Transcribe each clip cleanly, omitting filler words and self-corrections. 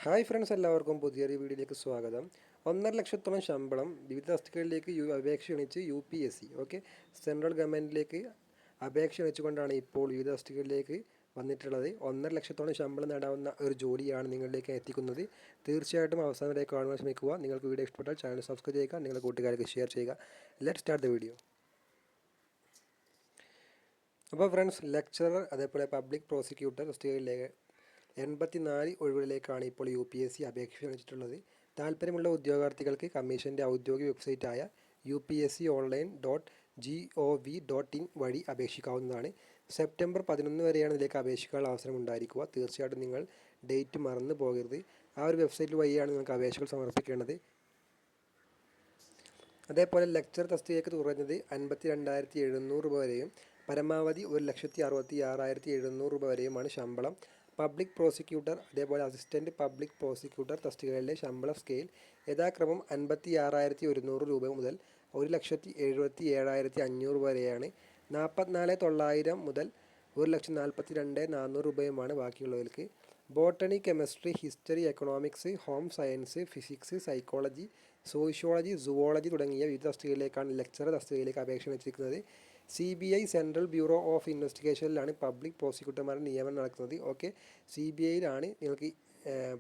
Hi friends, എല്ലാവർക്കും പുതിയൊരു വീഡിയോയിലേക്ക് സ്വാഗതം. 1,50,000 ശമ്പളം വിവിധ തസ്തികകളിലേക്ക് അപേക്ഷ ക്ഷണിച്ച് UPSC. ഓക്കെ, സെൻട്രൽ ഗവൺമെൻറ്റിലേക്ക് അപേക്ഷ ക്ഷണിച്ചുകൊണ്ടാണ് ഇപ്പോൾ വിവിധ തസ്തികകളിലേക്ക് വന്നിട്ടുള്ളത്. 1,50,000 ശമ്പളം നേടാവുന്ന ഒരു ജോലിയാണ് നിങ്ങളിലേക്ക് എത്തിക്കുന്നത്. തീർച്ചയായിട്ടും അവസാനം വരെ കാണുവാൻ ശ്രമിക്കുക. നിങ്ങൾക്ക് വീഡിയോ ഇഷ്ടപ്പെട്ടാൽ ചാനൽ സബ്സ്ക്രൈബ് ചെയ്യുക, നിങ്ങളുടെ കൂട്ടുകാർക്ക് ഷെയർ ചെയ്യുക. Let start the video. അപ്പോൾ ഫ്രണ്ട്സ്, ലെക്ചറർ അതേപോലെ പബ്ലിക് പ്രോസിക്യൂട്ടർ തസ്തികകളിലേക്ക് 84 ഒഴിവുകളിലേക്കാണ് ഇപ്പോൾ UPSC അപേക്ഷ ക്ഷണിച്ചിട്ടുള്ളത്. താല്പര്യമുള്ള ഉദ്യോഗാർത്ഥികൾക്ക് കമ്മീഷൻ്റെ ഔദ്യോഗിക വെബ്സൈറ്റായ upsconline.gov.in വഴി അപേക്ഷിക്കാവുന്നതാണ്. സെപ്റ്റംബർ 11 വരെയാണ് ഇതിലേക്ക് അപേക്ഷിക്കാനുള്ള അവസരം ഉണ്ടായിരിക്കുക. തീർച്ചയായിട്ടും നിങ്ങൾ ഡേറ്റ് മറന്നു പോകരുത്. ആ ഒരു വെബ്സൈറ്റ് വഴിയാണ് നിങ്ങൾക്ക് അപേക്ഷകൾ സമർപ്പിക്കേണ്ടത്. അതേപോലെ ലെക്ചർ തസ്തികയ്ക്ക് കുറഞ്ഞത് 52,700 രൂപ വരെയും പരമാവധി 1,66,700 രൂപ വരെയുമാണ് ശമ്പളം. പബ്ലിക് പ്രോസിക്യൂട്ടർ അതേപോലെ അസിസ്റ്റൻറ്റ് പബ്ലിക് പ്രോസിക്യൂട്ടർ തസ്തികകളിലെ ശമ്പള സ്കെയിൽ യഥാക്രമം 56,100 രൂപ മുതൽ 1,77,500 വരെയാണ്. 44,900 മുതൽ 1,42,400 രൂപയുമാണ് ബാക്കിയുള്ളവർക്ക്. Botany, chemistry, history, economics, home science, physics, psychology, sociology, zoology തുടങ്ങിയ വിവിധ തസ്തികയിലേക്കാണ് ലെക്ചറർ തസ്തികയിലേക്ക് അപേക്ഷ വെച്ചിരിക്കുന്നത്. CBI സെൻട്രൽ ബ്യൂറോ ഓഫ് ഇൻവെസ്റ്റിഗേഷനിലാണ് പബ്ലിക് പ്രോസിക്യൂട്ടർമാരുടെ നിയമനം നടക്കുന്നത്. ഓക്കെ, CBIയിലാണ് നിങ്ങൾക്ക്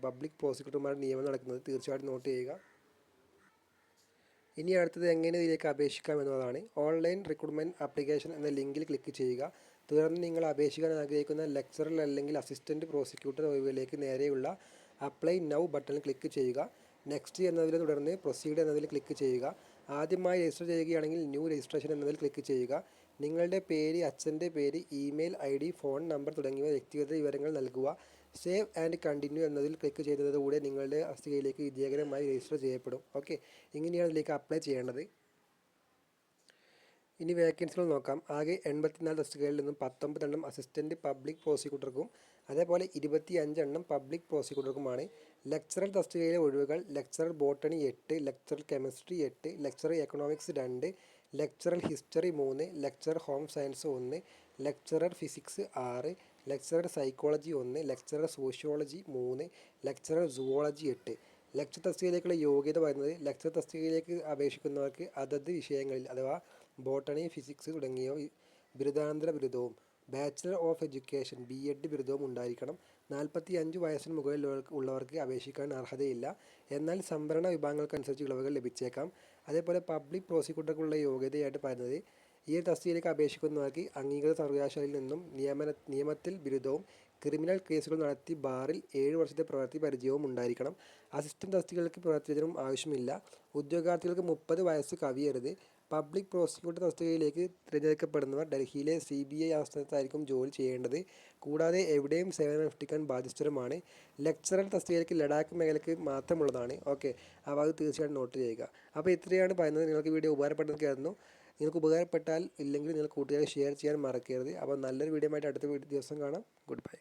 പബ്ലിക് പ്രോസിക്യൂട്ടർമാരുടെ നിയമനം നടക്കുന്നത്. തീർച്ചയായിട്ടും നോട്ട് ചെയ്യുക. ഇനി അടുത്തത് എങ്ങനെ ഇതിലേക്ക് അപേക്ഷിക്കാം എന്നതാണ്. ഓൺലൈൻ റിക്രൂട്ട്മെൻറ്റ് ആപ്ലിക്കേഷൻ എന്ന ലിങ്കിൽ ക്ലിക്ക് ചെയ്യുക. തുടർന്ന് നിങ്ങൾ അപേക്ഷിക്കാൻ ആഗ്രഹിക്കുന്ന ലെക്ചറർ അല്ലെങ്കിൽ അസിസ്റ്റൻറ്റ് പ്രോസിക്യൂട്ടർ ഒഴിവിലേക്ക് നേരെയുള്ള അപ്ലൈ നൗ ബട്ടണിൽ ക്ലിക്ക് ചെയ്യുക. നെക്സ്റ്റ് എന്നതിൽ തുടർന്ന് പ്രൊസീഡ് എന്നതിൽ ക്ലിക്ക് ചെയ്യുക. ആദ്യമായി രജിസ്റ്റർ ചെയ്യുകയാണെങ്കിൽ ന്യൂ രജിസ്ട്രേഷൻ എന്നതിൽ ക്ലിക്ക് ചെയ്യുക. നിങ്ങളുടെ പേര്, അച്ഛൻ്റെ പേര്, ഇമെയിൽ ID, ഫോൺ നമ്പർ തുടങ്ങിയ വ്യക്തിഗത വിവരങ്ങൾ നൽകുക. സേവ് ആൻഡ് കണ്ടിന്യൂ എന്നതിൽ ക്ലിക്ക് ചെയ്യുന്നതോടുകൂടി നിങ്ങളുടെ തസ്തികയിലേക്ക് വിജയകരമായി രജിസ്റ്റർ ചെയ്യപ്പെടും. ഓക്കെ, ഇങ്ങനെയാണ് ഇതിലേക്ക് അപ്ലൈ ചെയ്യേണ്ടത്. ഇനി വേക്കൻസികൾ നോക്കാം. ആകെ 84 തസ്തികകളിൽ നിന്നും 19 എണ്ണം അസിസ്റ്റൻറ്റ് പബ്ലിക് പ്രോസിക്യൂട്ടർക്കും അതേപോലെ 25 എണ്ണം പബ്ലിക് പ്രോസിക്യൂട്ടർക്കുമാണ്. ലെക്ചറർ തസ്തികയിലെ ഒഴിവുകൾ: lecturer botany 8, lecturer chemistry 8, lecturer economics 2, lecturer history 3, lecturer home science 1, lecturer physics 6, lecturer psychology 1, lecturer sociology 3, lecturer zoology 8. Lecture തസ്തികയിലേക്കുള്ള യോഗ്യത പറയുന്നത് ലെക്ചർ തസ്തികയിലേക്ക് അപേക്ഷിക്കുന്നവർക്ക് അതത് വിഷയങ്ങളിൽ അഥവാ ബോട്ടണി, ഫിസിക്സ് തുടങ്ങിയ ബിരുദാനന്തര ബിരുദവും ബാച്ചിലർ ഓഫ് എഡ്യൂക്കേഷൻ BEd ബിരുദവും ഉണ്ടായിരിക്കണം. 45 വയസ്സിന് മുകളിലുള്ളവർക്ക് അപേക്ഷിക്കാൻ അർഹതയില്ല. എന്നാൽ സംവരണ വിഭാഗങ്ങൾക്കനുസരിച്ച് ഇളവുകൾ ലഭിച്ചേക്കാം. അതേപോലെ പബ്ലിക് പ്രോസിക്യൂട്ടർക്കുള്ള യോഗ്യതയായിട്ട് പറയുന്നത് ഈ തസ്തികയിലേക്ക് അപേക്ഷിക്കുന്നവർക്ക് അംഗീകൃത സർവകലാശാലയിൽ നിന്നും നിയമത്തിൽ ബിരുദവും ക്രിമിനൽ കേസുകൾ നടത്തി ബാറിൽ 7 വർഷത്തെ പ്രവൃത്തി പരിചയവും ഉണ്ടായിരിക്കണം. അസിസ്റ്റൻറ്റ് തസ്തികകൾക്ക് പ്രവൃത്തിപരിചയം ആവശ്യമില്ല. ഉദ്യോഗാർത്ഥികൾക്ക് 30 വയസ്സ് കവിയരുത്. പബ്ലിക് പ്രോസിക്യൂട്ടർ തസ്തികയിലേക്ക് തിരഞ്ഞെടുക്കപ്പെടുന്നവർ ഡൽഹിയിലെ CBI ആസ്ഥാനത്തായിരിക്കും ജോലി ചെയ്യേണ്ടത്. കൂടാതെ എവിടെയും സേവനമനുഷ്ഠിക്കാൻ ബാധ്യസ്ഥരുമാണ്. ലെക്ചറർ തസ്തികയിലേക്ക് ലഡാക്ക് മേഖലയ്ക്ക് മാത്രമുള്ളതാണ്. ഓക്കെ, അപ്പോൾ അത് തീർച്ചയായിട്ടും നോട്ട് ചെയ്യുക. അപ്പോൾ ഇത്രയാണ് പറയുന്നത്. നിങ്ങൾക്ക് വീഡിയോ ഉപകാരപ്പെട്ടെന്ന് കരുതുന്നു. നിങ്ങൾക്ക് ഉപകാരപ്പെട്ടാൽ ഇല്ലെങ്കിൽ നിങ്ങൾ കൂട്ടുകാരെ ഷെയർ ചെയ്യാൻ മറക്കരുത്. അപ്പോൾ നല്ലൊരു വീഡിയോ ആയിട്ട് അടുത്ത ദിവസം കാണാം. Good bye.